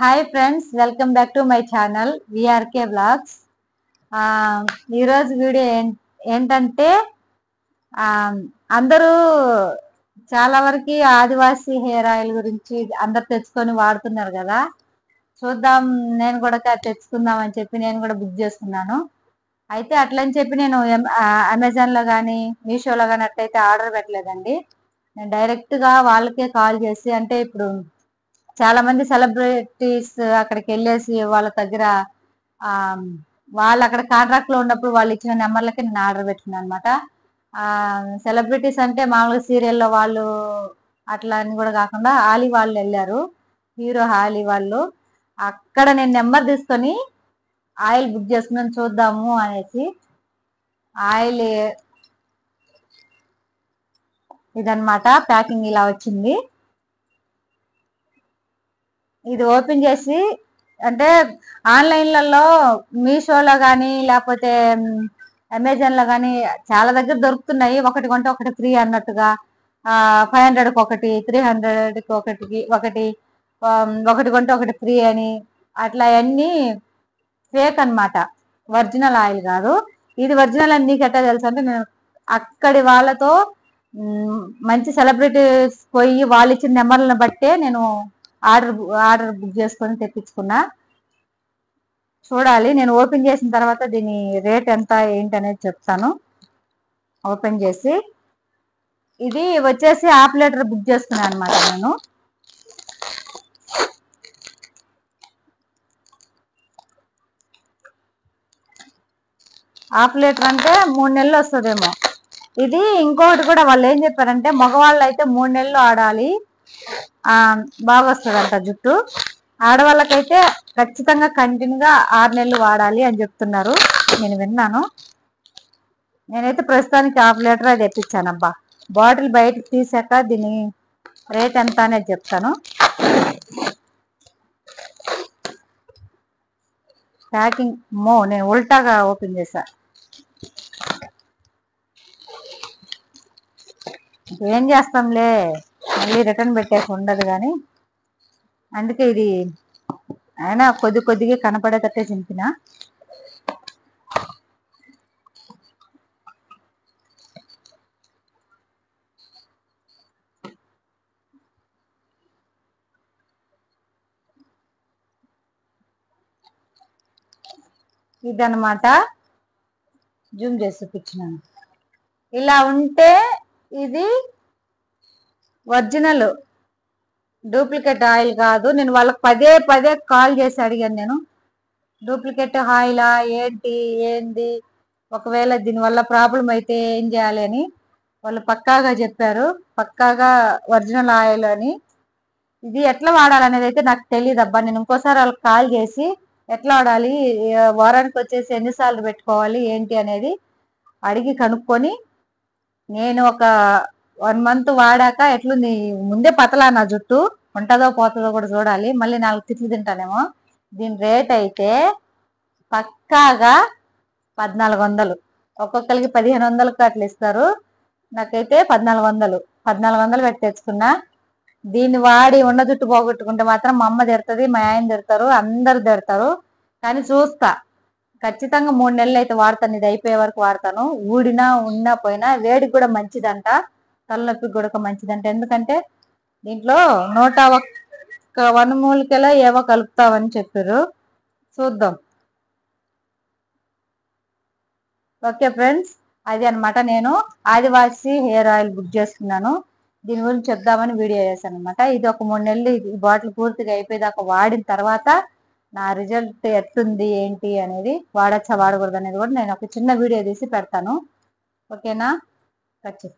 Hi friends, welcome back to my channel VRK blogs. ఈరోజు వీడియో ఏంటంటే ఆ, అందరూ చాలా వరకు ఆదివాసీ హెయిర్ ఆయిల్ గురించి అందరు తెచ్చుకొని వాడుతున్నారు కదా. చూద్దాం, నేను కూడా తెచ్చుకుందాం అని చెప్పి నేను కూడా బుక్ చేసుకున్నాను. అయితే అట్లని చెప్పి నేను అమెజాన్లో కానీ మీషోలో కానీ అట్లయితే ఆర్డర్ పెట్టలేదండి. నేను డైరెక్ట్గా వాళ్ళకే కాల్ చేసి, అంటే ఇప్పుడు చాలా మంది సెలబ్రిటీస్ అక్కడికి వెళ్ళేసి వాళ్ళ దగ్గర ఆ వాళ్ళు అక్కడ కాంట్రాక్ట్ లో ఉన్నప్పుడు వాళ్ళు ఇచ్చిన నెంబర్లకి నేను ఆర్డర్ పెట్టినాను అనమాట. సెలబ్రిటీస్ అంటే మామూలుగా సీరియల్లో వాళ్ళు అట్లా అని కూడా కాకుండా ఆలీ వాళ్ళు వెళ్ళారు, హీరో ఆలీ వాళ్ళు. అక్కడ నేను నెంబర్ తీసుకొని ఆయిల్ బుక్ చేసుకున్నాను, చూద్దాము అనేసి. ఆయిల్ ఇదనమాట, ప్యాకింగ్ ఇలా వచ్చింది. ఇది ఓపెన్ చేసి, అంటే ఆన్లైన్లలో మీషోలో కానీ లేకపోతే అమెజాన్లో కానీ చాలా దగ్గర దొరుకుతున్నాయి. ఒకటి కొంటే ఒకటి ఫ్రీ అన్నట్టుగా, 500కి ఒకటి, 300కి ఒకటి ఒకటి కొంటే ఒకటి ఫ్రీ అని, అట్లా అన్నీ ఫేక్ అనమాట, ఒరిజినల్ ఆయిల్ కాదు. ఇది ఒరిజినల్ అని నీకు ఎట్టా తెలుసు అంటే, నేను అక్కడి వాళ్ళతో మంచి సెలబ్రిటీస్ పోయి వాళ్ళు ఇచ్చిన నెంబర్లను బట్టే నేను ఆర్డర్ బుక్ చేసుకొని తెప్పించుకున్నా. చూడాలి, నేను ఓపెన్ చేసిన తర్వాత దీని రేట్ ఎంత ఏంటి అనేది చెప్తాను. ఓపెన్ చేసి ఇది వచ్చేసి హాఫ్ లీటర్ బుక్ చేసుకున్నాను అనమాట నేను. హాఫ్ లీటర్ అంటే 3 నెలలు వస్తుందేమో. ఇది ఇంకొకటి కూడా వాళ్ళు ఏం చెప్పారంటే, మగవాళ్ళు అయితే 3 నెలలు ఆడాలి, బాగా వస్తుందంట జుట్టు. ఆడవాళ్ళకైతే ఖచ్చితంగా కంటిన్యూగా 6 నెలలు వాడాలి అని చెప్తున్నారు. నేను విన్నాను. నేనైతే ప్రస్తుతానికి హాఫ్ లీటర్ అది తెప్పించాను. అబ్బా, బాటిల్ బయటకు తీసాక దీని రేట్ ఎంత అనేది చెప్తాను. ప్యాకింగ్ నేను ఉల్టాగా ఓపెన్ చేశా. ఏం చేస్తాంలే, మళ్ళీ రిటర్న్ పెట్టేసి ఉండదు కానీ, అందుకే ఇది అయినా కొద్దిగా కనపడేటట్టే చింపిన. ఇదనమాట, జూమ్ చేసి చూపించినాను. ఇలా ఉంటే ఇది ఒరిజినల్, డూప్లికేట్ ఆయిల్ కాదు. నేను వాళ్ళకి పదే కాల్ చేసి అడిగాను, నేను డూప్లికేట్ ఆయిలా ఏంది, ఒకవేళ దీనివల్ల ప్రాబ్లం అయితే ఏం చేయాలి అని. వాళ్ళు పక్కాగా చెప్పారు, పక్కాగా ఒరిజినల్ ఆయిల్ అని. ఇది ఎట్లా వాడాలనేది అయితే నాకు తెలియదు అబ్బా. నేను ఇంకోసారి వాళ్ళకి కాల్ చేసి ఎట్లా వాడాలి, వారానికి వచ్చేసి ఎన్నిసార్లు పెట్టుకోవాలి ఏంటి అనేది అడిగి కనుక్కొని, నేను ఒక 1 మంత్ వాడాక ఎట్లుంది, ముందే పతలా నా జుట్టు, ఉంటుందో పోతుందో కూడా చూడాలి. మళ్ళీ 4 తిట్లు తింటానేమో. దీని రేట్ అయితే పక్కాగా 1400, ఒక్కొక్కరికి 1500కి అట్లా ఇస్తారు. నాకైతే 1400 పెట్టి తెచ్చుకున్నా. దీన్ని వాడి ఉన్న జుట్టు పోగొట్టుకుంటే మాత్రం మా అమ్మ తిడుతుంది, మా ఆయన తిడతారు, అందరు తిడతారు. కానీ చూస్తా, ఖచ్చితంగా 3 నెలలు అయితే వాడతాను. ఇది అయిపోయే వరకు వాడతాను. ఊడినా ఉన్నా పోయినా. వేడికి కూడా మంచిదంట, తలనొప్పికి కూడా మంచిదంట. ఎందుకంటే దీంట్లో 101 వనమూలికలో ఏవో కలుపుతామని చెప్పారు. చూద్దాం. ఓకే ఫ్రెండ్స్, అది అనమాట, నేను ఆదివాసీ హెయిర్ ఆయిల్ బుక్ చేసుకున్నాను. దీని గురించి చెప్దామని వీడియో చేశాను అనమాట. ఇది ఒక 3 నెలలు ఈ బాటిల్ పూర్తిగా అయిపోయేదాకా వాడిన తర్వాత నా రిజల్ట్ ఎట్టుంది ఏంటి అనేది, వాడచ్చా వాడకూడదు అనేది కూడా నేను ఒక చిన్న వీడియో తీసి పెడతాను. ఓకేనా? ఖచ్చితంగా.